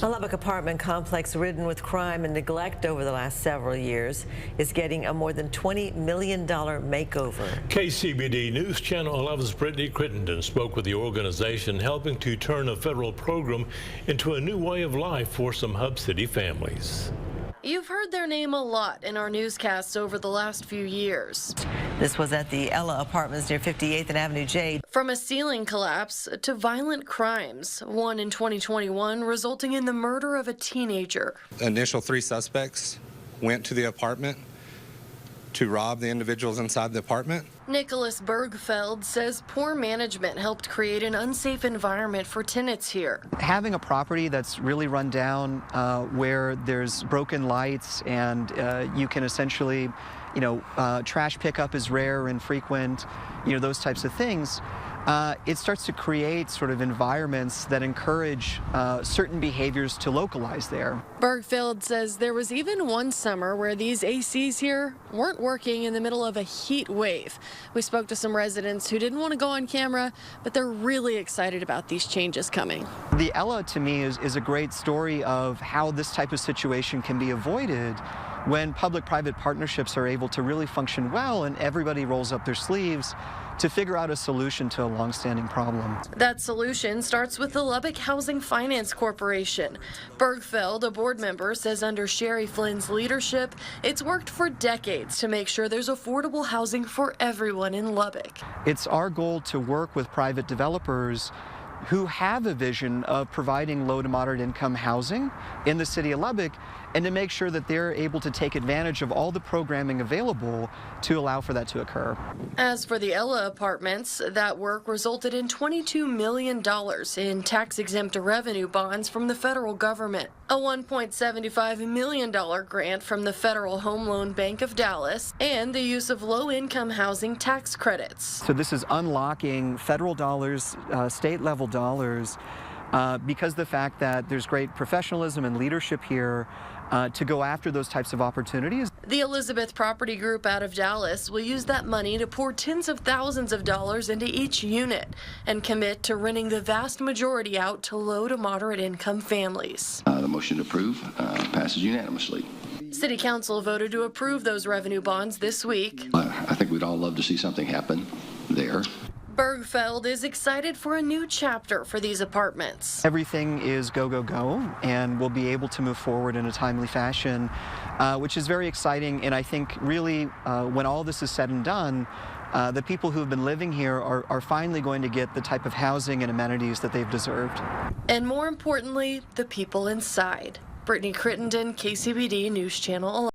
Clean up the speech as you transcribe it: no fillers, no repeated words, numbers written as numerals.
A Lubbock apartment complex ridden with crime and neglect over the last several years is getting a more than $20 million makeover. KCBD News Channel 11's Brittany Crittenden spoke with the organization helping to turn a federal program into a new way of life for some Hub City families. You've heard their name a lot in our newscasts over the last few years. This was at the Ella Apartments near 58th and Avenue J. From a ceiling collapse to violent crimes, one in 2021 resulting in the murder of a teenager. The initial 3 suspects went to the apartment to rob the individuals inside the apartment. Nicholas Bergfeld says poor management helped create an unsafe environment for tenants here. Having a property that's really run down, where there's broken lights and you can essentially, trash pickup is rare and frequent, those types of things, it starts to create sort of environments that encourage certain behaviors to localize there. Bergfeld says there was even one summer where these ACs here weren't working in the middle of a heat wave. We spoke to some residents who didn't want to go on camera, but they're really excited about these changes coming. The Ella, to me, is a great story of how this type of situation can be avoided when public-private partnerships are able to really function well and everybody rolls up their sleeves to figure out a solution to a long-standing problem. That solution starts with the Lubbock Housing Finance Corporation. Bergfeld, a board member, says under Sherry Flynn's leadership, it's worked for decades to make sure there's affordable housing for everyone in Lubbock. It's our goal to work with private developers who have a vision of providing low to moderate income housing in the city of Lubbock and to make sure that they're able to take advantage of all the programming available to allow for that to occur. As for the Ella Apartments, that work resulted in $22 million in tax-exempt revenue bonds from the federal government, a $1.75 million grant from the Federal Home Loan Bank of Dallas, and the use of low-income housing tax credits. So this is unlocking federal dollars, state-level dollars, because the fact that there's great professionalism and leadership here to go after those types of opportunities. The Elizabeth Property Group out of Dallas will use that money to pour tens of thousands of dollars into each unit and commit to renting the vast majority out to low to moderate income families. The motion to approve passes unanimously. City Council voted to approve those revenue bonds this week. I think we'd all love to see something happen there. Bergfeld is excited for a new chapter for these apartments. Everything is go, go, go, and we'll be able to move forward in a timely fashion, which is very exciting. And I think really when all this is said and done, the people who have been living here are finally going to get the type of housing and amenities that they've deserved. And more importantly, the people inside. Brittany Crittenden, KCBD News Channel 11.